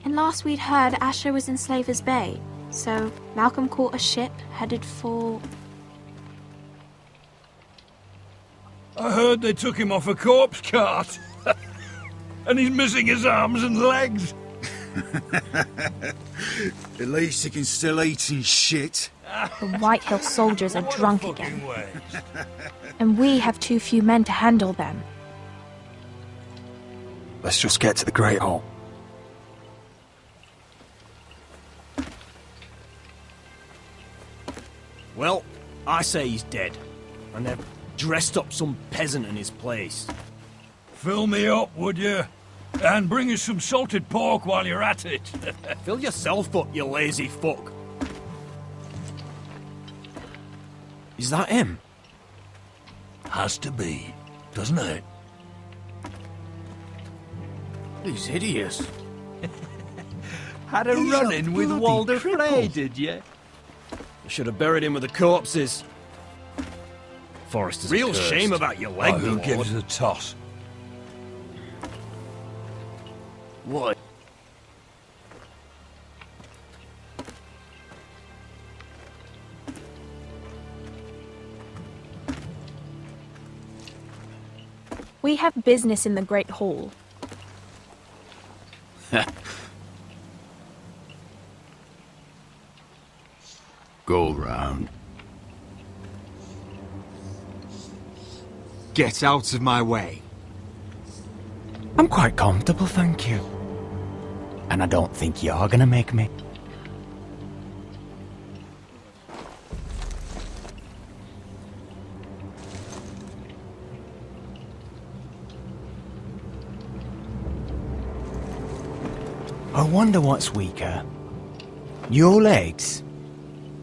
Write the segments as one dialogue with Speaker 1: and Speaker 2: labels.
Speaker 1: And last we'd heard, Asher was in Slaver's Bay. So Malcolm caught a ship headed for...
Speaker 2: I heard they took him off a corpse cart. And he's missing his arms and legs.
Speaker 3: At least he can still eat and shit.
Speaker 1: The Whitehill soldiers are drunk again. And we have too few men to handle them.
Speaker 4: Let's just get to the Great Hall.
Speaker 5: Well, I say he's dead. And they've dressed up some peasant in his place.
Speaker 2: Fill me up, would you? And bring us some salted pork while you're at it.
Speaker 5: Fill yourself up, you lazy fuck. Is that him?
Speaker 2: Has to be, doesn't it?
Speaker 5: He's hideous.
Speaker 6: Had a run-in with Walder Frey, did you?
Speaker 5: You should have buried him with the corpses. Forrester's real
Speaker 2: cursed.
Speaker 5: shame about your leg,
Speaker 2: Oh, who
Speaker 5: Lord.
Speaker 2: gives a toss?
Speaker 5: What?
Speaker 1: We have business in the Great Hall.
Speaker 3: Go round.
Speaker 4: Get out of my way. I'm quite comfortable, thank you. And I don't think you're gonna make me. I wonder what's weaker. Your legs?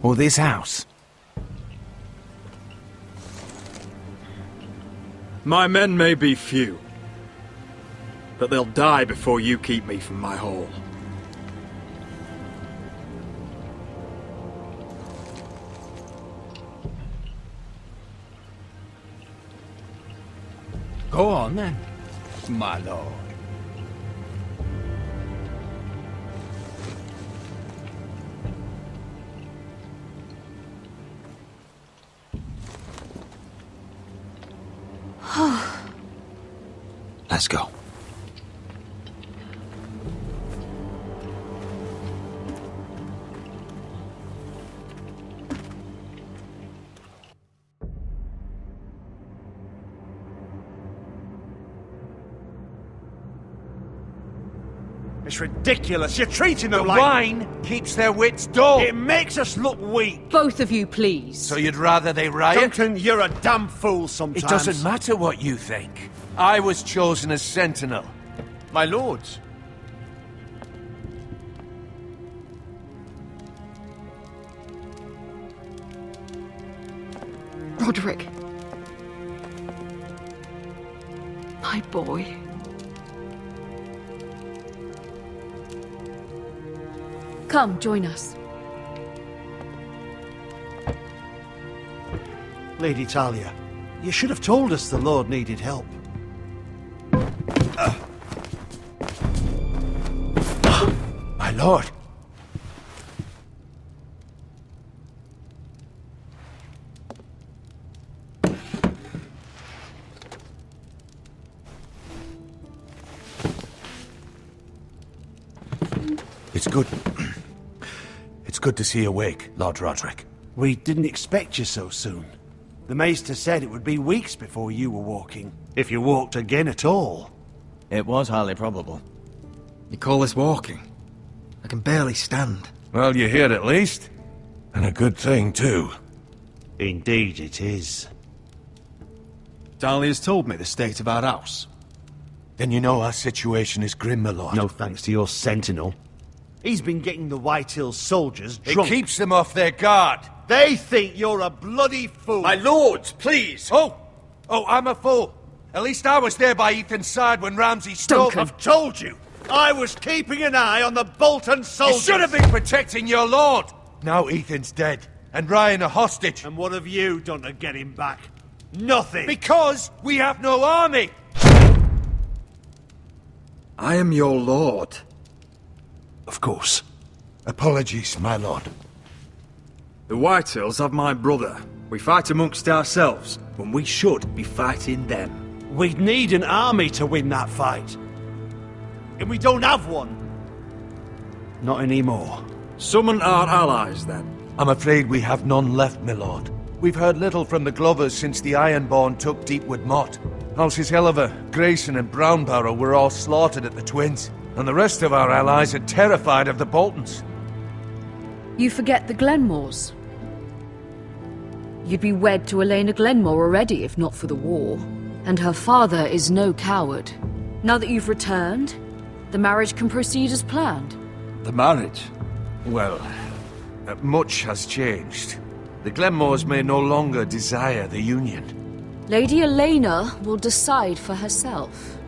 Speaker 4: Or this house?
Speaker 6: My men may be few, but they'll die before you keep me from my hall.
Speaker 4: Go on then, my lord.
Speaker 3: Let's go.
Speaker 7: It's ridiculous. You're treating them
Speaker 8: The
Speaker 7: like...
Speaker 8: wine keeps their wits dull.
Speaker 7: It makes us look weak.
Speaker 9: Both of you, please.
Speaker 8: So you'd rather they riot?
Speaker 7: Duncan, you're a damn fool sometimes.
Speaker 8: It doesn't matter what you think. I was chosen as Sentinel.
Speaker 7: My lords.
Speaker 9: Roderick. My boy. Come, join us.
Speaker 7: Lady Talia, you should have told us the Lord needed help.
Speaker 8: My lord. It's good. It's good to see you awake, Lord Roderick.
Speaker 7: We didn't expect you so soon. The Maester said it would be weeks before you were walking, if you walked again at all.
Speaker 10: It was highly probable. You call this walking? I can barely stand.
Speaker 8: Well, you're here at least. And a good thing, too.
Speaker 7: Indeed it is.
Speaker 4: Dahlia's told me the state of our house.
Speaker 8: Then you know our situation is grim, my lord.
Speaker 7: No thanks to your sentinel. He's been getting the Whitehill soldiers
Speaker 8: It
Speaker 7: drunk.
Speaker 8: keeps them off their guard.
Speaker 7: They think you're a bloody fool.
Speaker 8: My lords, please! Oh, I'm a fool. At least I was there by Ethan's side when Ramsay stole
Speaker 9: Duncan.
Speaker 8: them.
Speaker 7: I've told you. I was keeping an eye on the Bolton
Speaker 8: You
Speaker 7: soldiers.
Speaker 8: should have been protecting your lord. Now Ethan's dead, and Ryan a hostage.
Speaker 7: And what have you done to get him back? Nothing.
Speaker 8: Because we have no army.
Speaker 10: I am your lord.
Speaker 7: of course.
Speaker 8: Apologies, my lord.
Speaker 6: The Whitehills have my brother. We fight amongst ourselves, when we should be fighting them.
Speaker 7: We'd need an army to win that fight. And we don't have one. Not anymore.
Speaker 6: Summon our allies, then.
Speaker 8: I'm afraid we have none left, my lord. We've heard little from the Glovers since the Ironborn took Deepwood Motte. Houses Helliver, Grayson and Brownbarrow were all slaughtered at the Twins, and the rest of our allies are terrified of the Boltons.
Speaker 9: You forget the Glenmores. You'd be wed to Elena Glenmore already if not for the war. And her father is no coward. Now that you've returned, the marriage can proceed as planned.
Speaker 8: The marriage? Well, much has changed. The Glenmores may no longer desire the union.
Speaker 9: Lady Elena will decide for herself.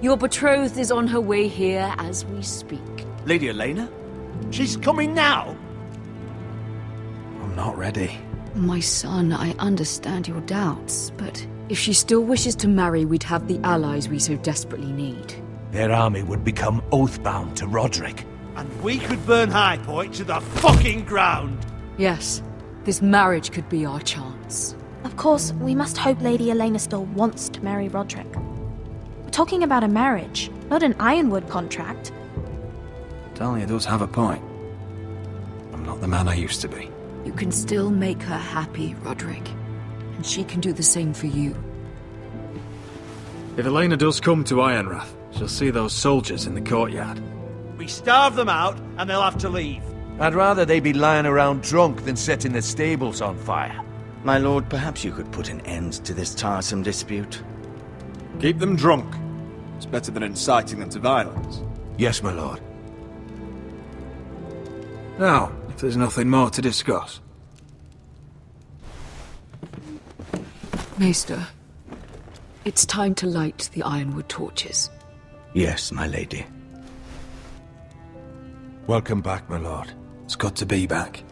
Speaker 9: Your betrothed is on her way here as we speak.
Speaker 5: Lady Elena?
Speaker 7: She's coming now.
Speaker 10: I'm not ready.
Speaker 9: My son, I understand your doubts, but if she still wishes to marry, we'd have the allies we so desperately need.
Speaker 8: Their army would become oathbound to Roderick.
Speaker 7: And we could burn High Point to the fucking ground.
Speaker 9: Yes, this marriage could be our chance.
Speaker 1: Of course, we must hope Lady Elena still wants to marry Roderick. We're talking about a marriage, not an Ironwood contract.
Speaker 10: Talia does have a point. I'm not the man I used to be.
Speaker 9: You can still make her happy, Roderick. And she can do the same for you.
Speaker 6: If Elena does come to Ironrath, she'll see those soldiers in the courtyard.
Speaker 7: We starve them out, and they'll have to leave.
Speaker 8: I'd rather they be lying around drunk than setting the stables on fire.
Speaker 11: My lord, perhaps you could put an end to this tiresome dispute.
Speaker 6: Keep them drunk. It's better than inciting them to violence.
Speaker 8: Yes, my lord.
Speaker 6: Now, if there's nothing more to discuss.
Speaker 9: Maester, it's time to light the Ironwood torches.
Speaker 11: Yes, my lady.
Speaker 8: Welcome back, my lord.
Speaker 6: It's good to be back.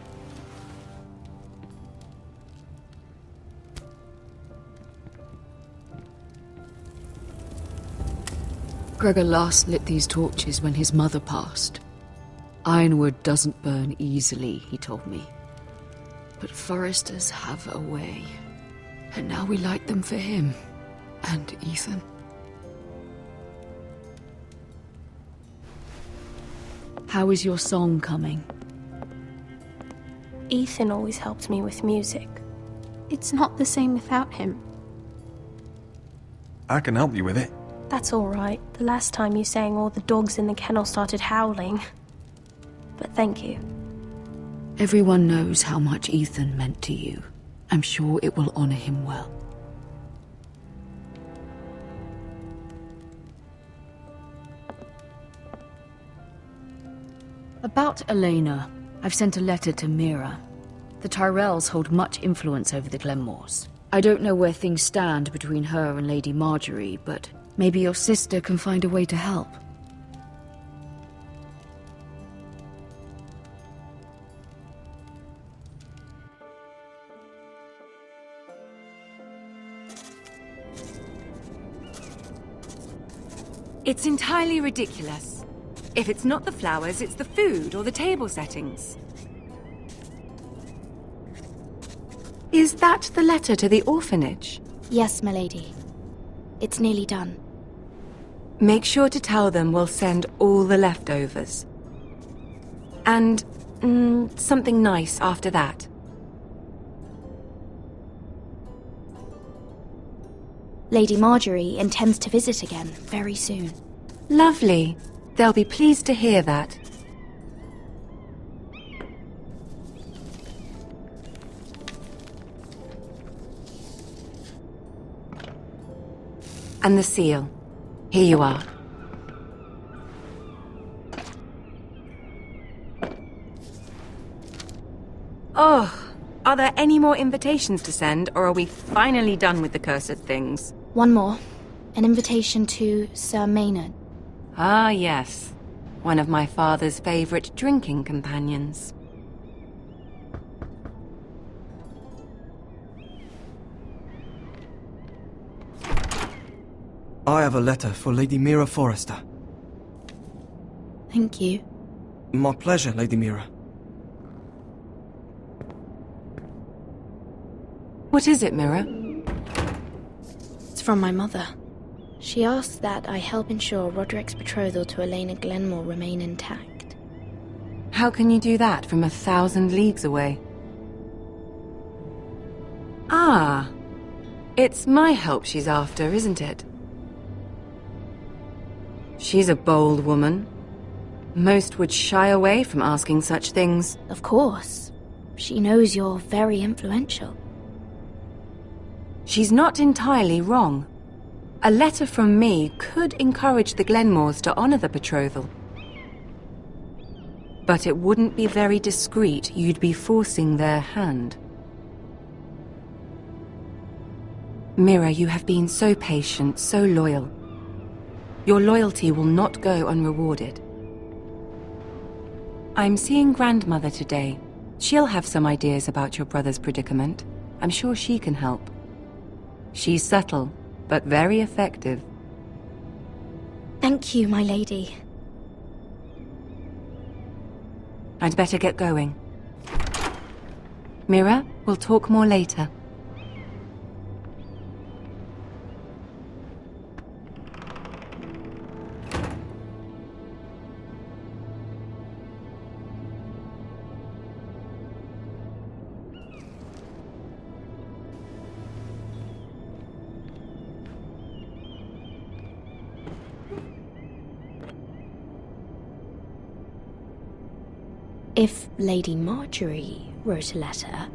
Speaker 9: Gregor last lit these torches when his mother passed. Ironwood doesn't burn easily, he told me. But foresters have a way. And now we light them for him. And Ethan. How is your song coming?
Speaker 1: Ethan always helps me with music. It's not the same without him.
Speaker 10: I can help you with it.
Speaker 1: That's all right. The last time you sang, all the dogs in the kennel started howling. But thank you.
Speaker 9: Everyone knows how much Ethan meant to you. I'm sure it will honor him well. About Elena, I've sent a letter to Mira. The Tyrells hold much influence over the Glenmores. I don't know where things stand between her and Lady Marjorie, but maybe your sister can find a way to help.
Speaker 12: It's entirely ridiculous. If it's not the flowers, it's the food or the table settings. Is that the letter to the orphanage?
Speaker 1: Yes, my lady. It's nearly done.
Speaker 12: Make sure to tell them we'll send all the leftovers. And something nice after that.
Speaker 1: Lady Marjorie intends to visit again very soon.
Speaker 12: Lovely. They'll be pleased to hear that. And the seal. Here you are. Oh, are there any more invitations to send, or are we finally done with the cursed things?
Speaker 1: One more. An invitation to Sir Maynard.
Speaker 12: Ah, yes. One of my father's favorite drinking companions.
Speaker 10: I have a letter for Lady Mira Forrester.
Speaker 1: Thank you.
Speaker 10: My pleasure, Lady Mira.
Speaker 12: What is it, Mira?
Speaker 1: It's from my mother. She asks that I help ensure Roderick's betrothal to Elena Glenmore remain intact.
Speaker 12: How can you do that from 1,000 leagues away? Ah, it's my help she's after, isn't it? She's a bold woman. Most would shy away from asking such things.
Speaker 1: Of course. She knows you're very influential.
Speaker 12: She's not entirely wrong. A letter from me could encourage the Glenmores to honor the betrothal. But it wouldn't be very discreet. You'd be forcing their hand. Mira, you have been so patient, so loyal. Your loyalty will not go unrewarded. I'm seeing Grandmother today. She'll have some ideas about your brother's predicament. I'm sure she can help. She's subtle, but very effective.
Speaker 1: Thank you, my lady.
Speaker 12: I'd better get going. Mira, we'll talk more later.
Speaker 1: If Lady Marjorie wrote a letter...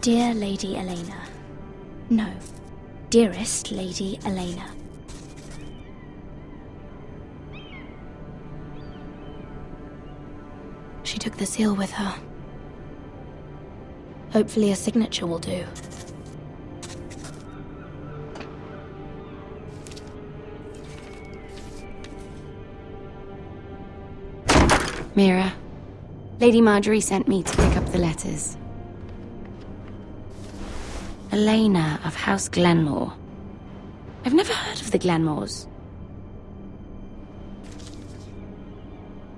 Speaker 1: Dear Lady Elena. No, dearest Lady Elena. She took the seal with her. Hopefully a signature will do.
Speaker 13: Mira, Lady Marjorie sent me to pick up the letters. Elena of House Glenmore. I've never heard of the Glenmores.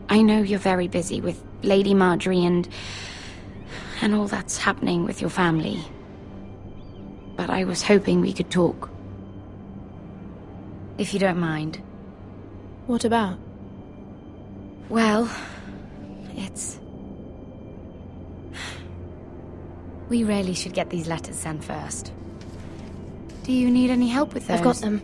Speaker 13: I know you're very busy with Lady Marjorie and all that's happening with your family. But I was hoping we could talk. If you don't mind.
Speaker 1: What about?
Speaker 13: Well, it's... We really should get these letters sent first. Do you need any help with those?
Speaker 1: I've got them.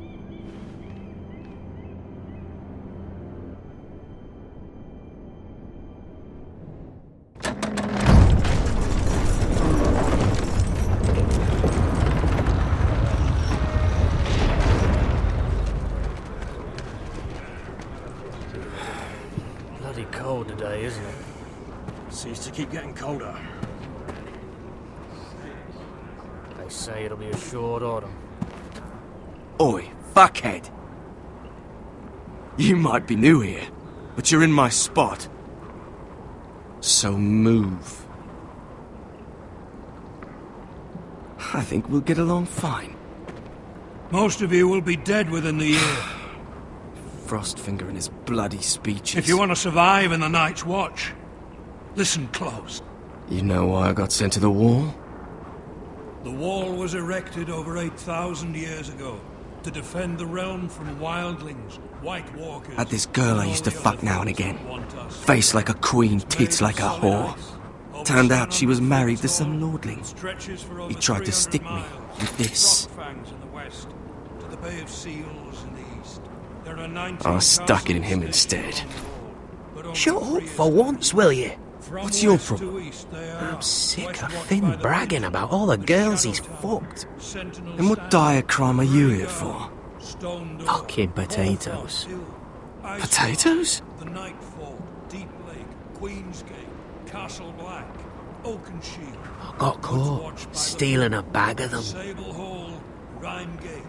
Speaker 5: Bloody cold today, isn't it? Seems to keep getting colder. They say it'll be a short autumn.
Speaker 10: Oi, fuckhead! You might be new here, but you're in my spot. So move. I think we'll get along fine.
Speaker 2: Most of you will be dead within the year.
Speaker 10: Frostfinger and his bloody speeches.
Speaker 2: If you want to survive in the Night's Watch, listen close.
Speaker 10: You know why I got sent to the wall?
Speaker 2: The wall was erected over 8,000 years ago to defend the realm from wildlings, White Walkers...
Speaker 10: Had this girl I used to fuck now and again. Face like a queen, tits like a whore. Turned out she was married to some lordling. He tried to stick me with this. I stuck it in him instead.
Speaker 5: Shut up for once, will you?
Speaker 10: What's your problem?
Speaker 5: I'm sick of Finn bragging about all the girls he's fucked.
Speaker 10: And what dire crime are you here for?
Speaker 5: Fucking potatoes.
Speaker 10: Potatoes?
Speaker 2: The Nightfall, Deep Lake, Queensgate, Castle Black, Oakenshield.
Speaker 5: I got caught stealing a bag of them.
Speaker 2: Sable Hall, Rhymegate,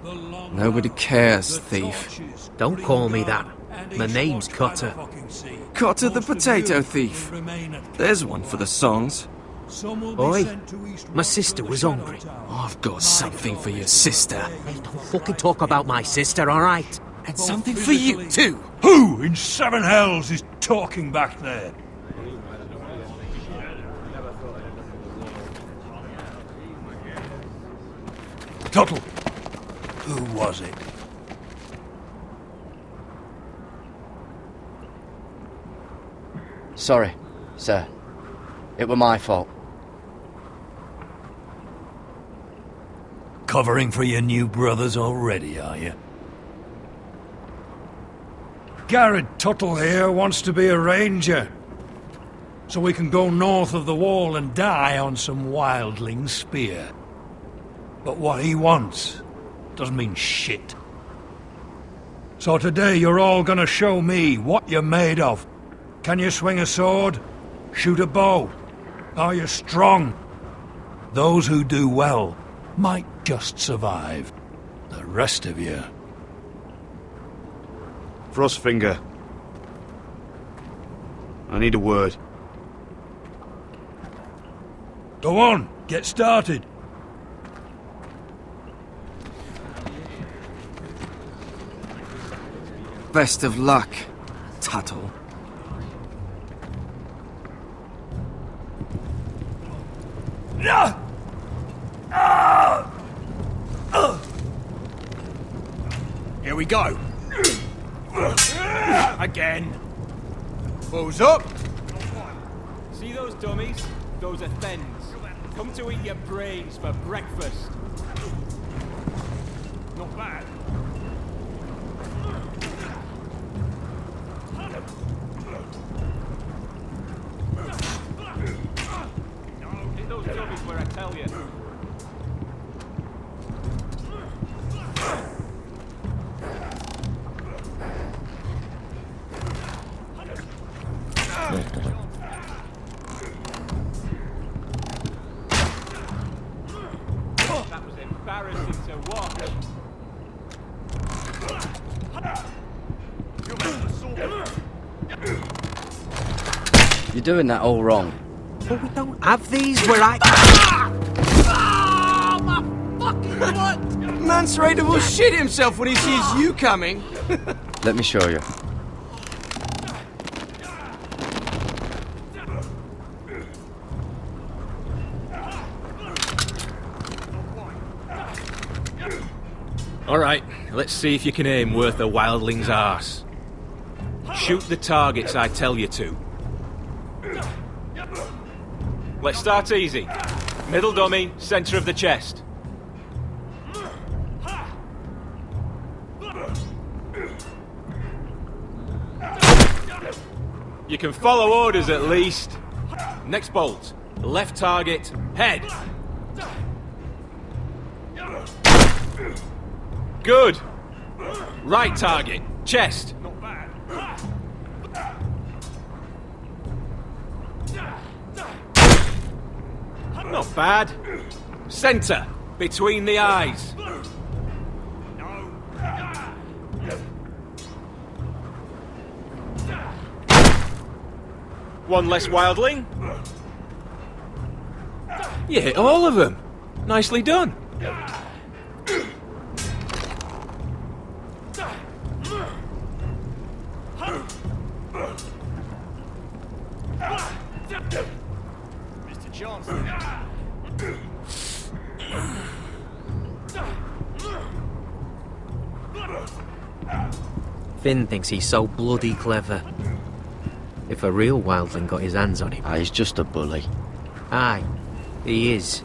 Speaker 2: the Long
Speaker 10: Nobody cares, thief.
Speaker 5: Don't call me that. My name's Cotter.
Speaker 10: Cotter the potato thief. There's one for the songs.
Speaker 5: Oi, my sister was hungry.
Speaker 10: I've got something for your sister.
Speaker 5: Hey, don't fucking talk about my sister, alright?
Speaker 10: And something for you too.
Speaker 2: Who in seven hells is talking back there? Tuttle, who was it?
Speaker 14: Sorry, sir. It were my fault.
Speaker 2: Covering for your new brothers already, are you? Garrett Tuttle here wants to be a ranger. So we can go north of the wall and die on some wildling spear. But what he wants doesn't mean shit. So today you're all gonna show me what you're made of. Can you swing a sword? Shoot a bow? Are you strong? Those who do well might just survive. The rest of you...
Speaker 3: Frostfinger. I need a word.
Speaker 2: Go on, get started.
Speaker 10: Best of luck, Tuttle.
Speaker 5: Here we go. Again.
Speaker 8: Who's up?
Speaker 15: See those dummies? Those are Thens. Come to eat your brains for breakfast. Not bad. No, hit those dummies where I tell you. That was embarrassing to watch.
Speaker 14: You're doing that all wrong.
Speaker 5: But we don't have these where I...
Speaker 10: Oh, my fucking butt! Mance Raider will shit himself when he sees you coming.
Speaker 14: Let me show you.
Speaker 5: Alright, let's see if you can aim worth a wildling's arse. Shoot the targets I tell you to. Let's start easy. Middle dummy, center of the chest. You can follow orders at least. Next bolt. Left target, head. Good. Right target, chest. Not bad. Center, between the eyes. One less wildling. You hit all of them. Nicely done.
Speaker 15: Mr. Johnson.
Speaker 5: Finn thinks he's so bloody clever. If a real wildling got his hands on him...
Speaker 14: He's just a bully.
Speaker 5: Aye, he is.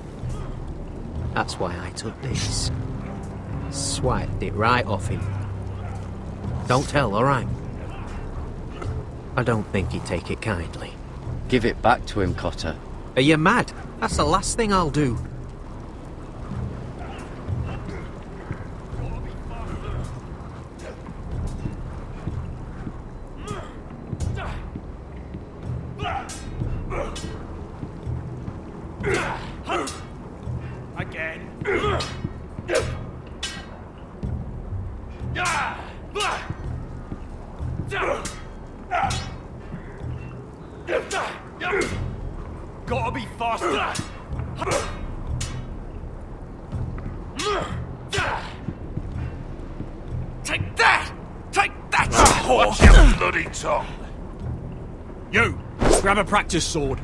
Speaker 5: That's why I took this. Swiped it right off him. Don't tell, alright? I don't think he'd take it kindly.
Speaker 14: Give it back to him, Cotter.
Speaker 5: Are you mad? That's the last thing I'll do.
Speaker 15: Again.
Speaker 6: Gotta be faster!
Speaker 7: Take that! Take that!
Speaker 8: Watch your bloody tongue!
Speaker 6: You! Grab a practice sword.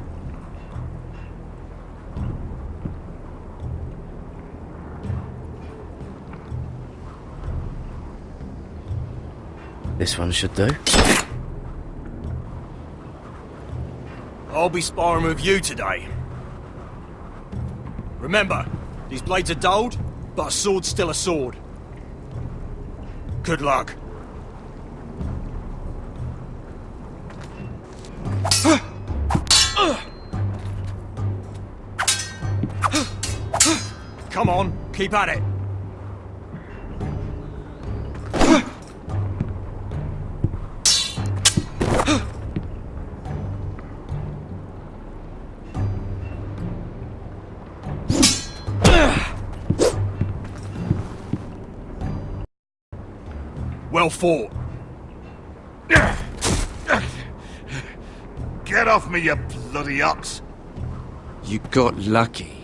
Speaker 14: This one should do.
Speaker 6: I'll be sparring with you today. Remember, these blades are dulled, but a sword's still a sword. Good luck. Come on, keep at it. Well fought.
Speaker 8: Get off me, you bloody ox!
Speaker 10: You got lucky.